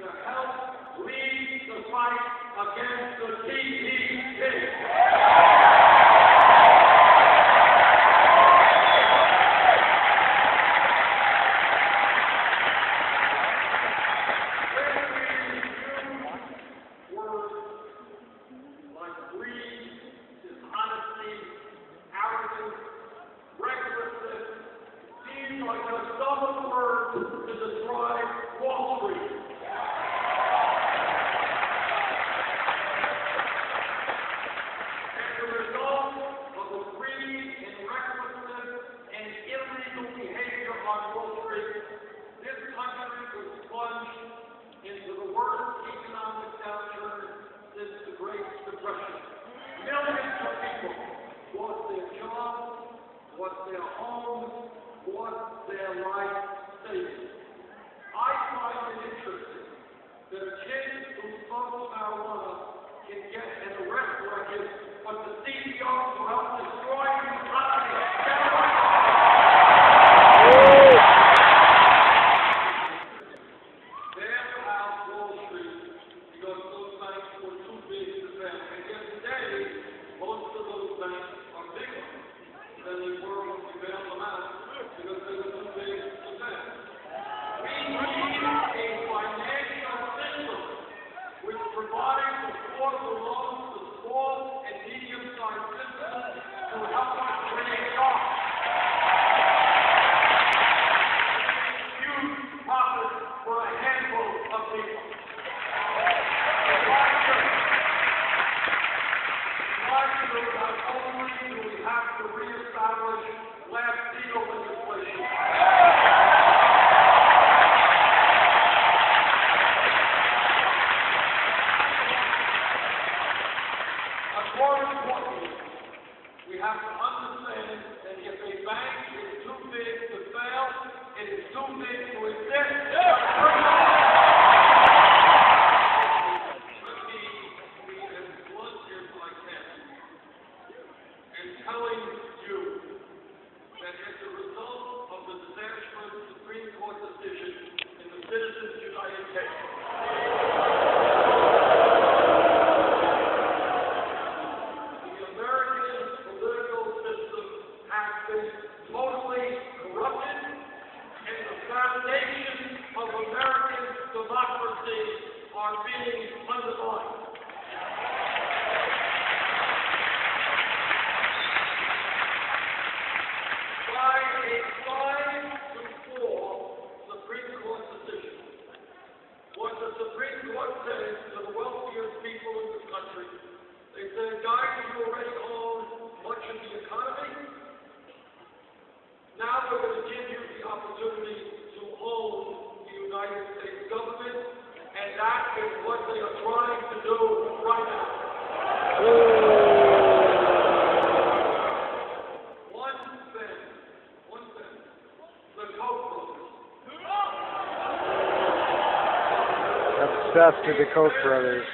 to help lead the fight against the TPP. What their homes, what their life savings. I find it interesting that a kid who smokes marijuana can get an arrest record, but the CEOs who help destroy the economy get away. Bail out Wall Street because those banks were too big to fail. And yet today, most of those banks are bigger than they were when we bailed them out because they were too big to fail. We need a financial system which provides affordable loans to small and medium-sized businesses to help us create jobs. Huge profits for a handful of people. Not only do we have to reestablish Glass-Steagall legislation, but more importantly, we have to understand that if a bank is too big to fail, it is too big to exist. Telling you that as a result of the disastrous Supreme Court decision in the Citizens United case, the American political system has been totally corrupted, and the foundations of American democracy are being undermined. They said, guys, you already own much of the economy. Now we're going to give you the opportunity to own the United States government, and that is what they are trying to do right now. One thing, the Koch brothers. Obsessed with the Koch brothers.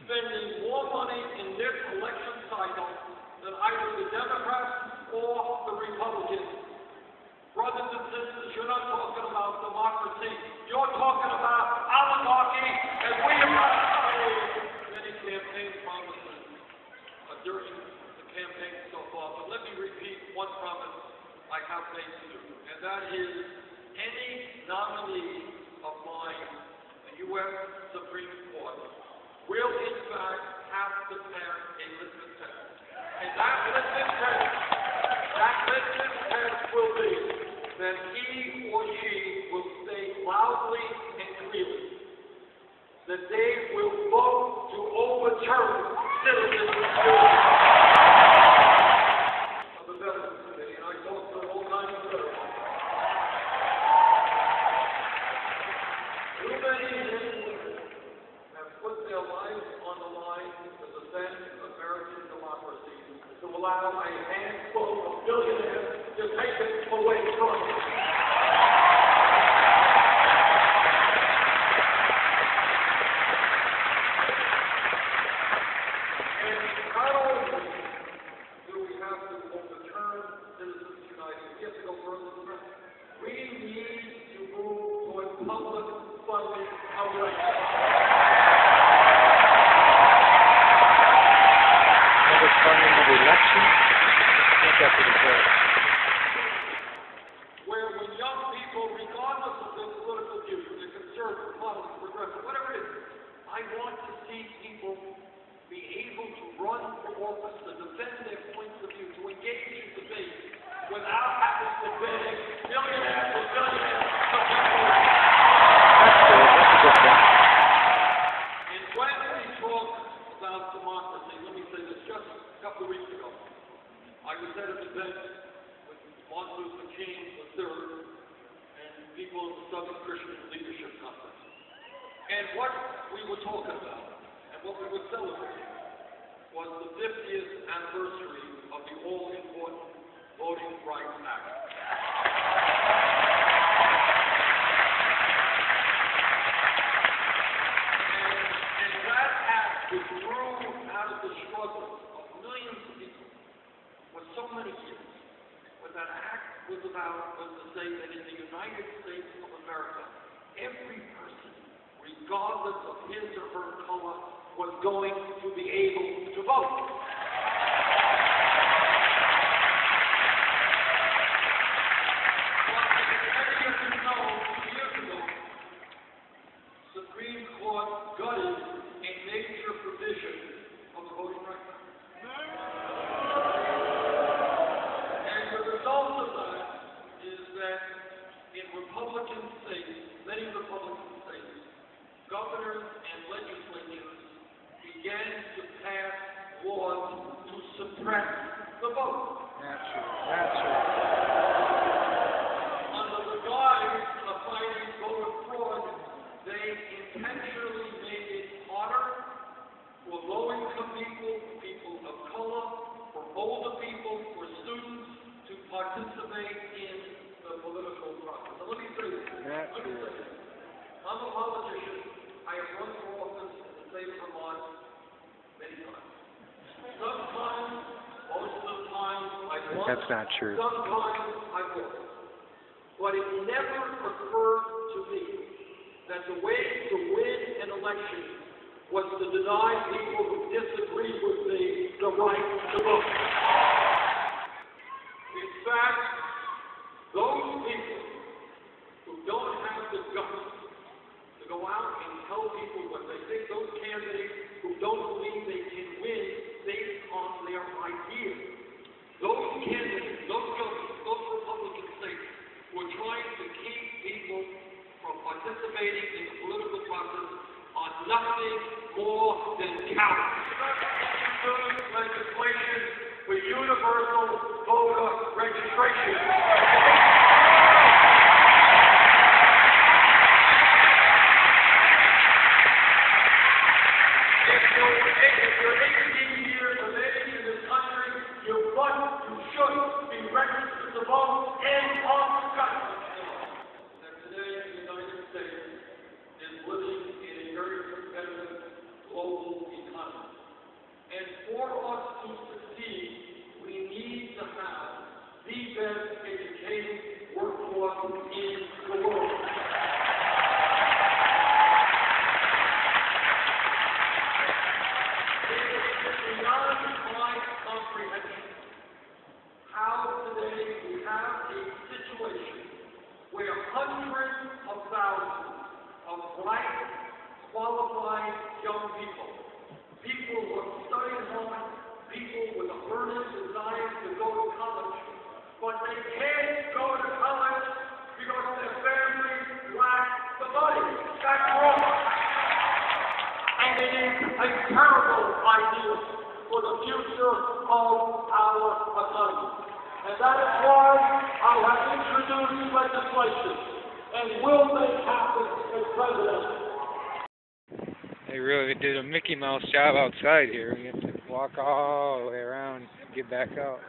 Spending more money in this election cycle than either the Democrats or the Republicans. Brothers and sisters, you're not talking about democracy. You're talking about oligarchy, and we have not made many campaign promises during the campaign so far. But let me repeat one promise I have made to you, and that is any nominee of mine, the U.S. Supreme Court, will in fact have to pass a litmus test. And that litmus test will be that he or she will state loudly and clearly that they will vote to overturn citizenship of the Veterans Committee. And I talked to all kinds of veterans. Too many have put their lives on the line to defend American democracy, to allow a handful of billionaires to take it away from us. public funding election. Public funding of election? I think that's what it says. Where when young people, regardless of their political views, they're conservative, Republican, progressive, whatever it is, I want to see people be able to run for office, to defend their points of view, to engage in debate without having to beg millionaires or billionaires to people. That's good. That's a good thing. And when we talk about democracy, let me say this, just a couple of weeks ago, I was at a debate with Martin Luther King III and people in the Southern Christian Leadership Conference. And what we were talking about and what we were celebrating was the 50th anniversary of the all-important Voting Rights Act. And that act was grew out of the struggles of millions of people for so many years. What that act was about was to say that in the United States of America, every person, regardless of his or her color, was going to be able to vote. But as many of you know, 2 years ago, Supreme Court gutted a major provision of the Voting Rights Act. And the result of that is that in Republican states, many Republican states, governors and legislatures began to pass laws to suppress the vote. That's right. Under the guise of fighting voter fraud, they intentionally made it harder for low-income people, people of color, for older people, for students to participate in the political process. So let me say this. I'm a politician. I have run for office in the state of Vermont many times. Sometimes, most of the time, I've won. That's not true. Sometimes I've lost. But it never occurred to me that the way to win an election was to deny people who disagree with me the right to vote. In fact, those people who don't have the guts to go out and tell people what they think, those candidates who don't believe they can win based on their ideas, those candidates, those governors, those Republican states were trying to keep people from participating in the political process on nothing more than cowards. Introduce legislation for universal voter registration. If you're 18 years of age in this country, you should be registered to vote and on the country. And today, the United States is living in a very competitive global economy. And for us to succeed, we need to have the best educated workforce in the world. How today we have a situation where hundreds of thousands of bright, qualified young people who are studying hard, people with a burning desire to go to college, but they can't go to college because their families lack the money. That's wrong. And it is a terrible idea for the future of our economy. And that is why I have introduced legislation and will make happen as president. They really did a Mickey Mouse job outside here. We have to walk all the way around and get back out.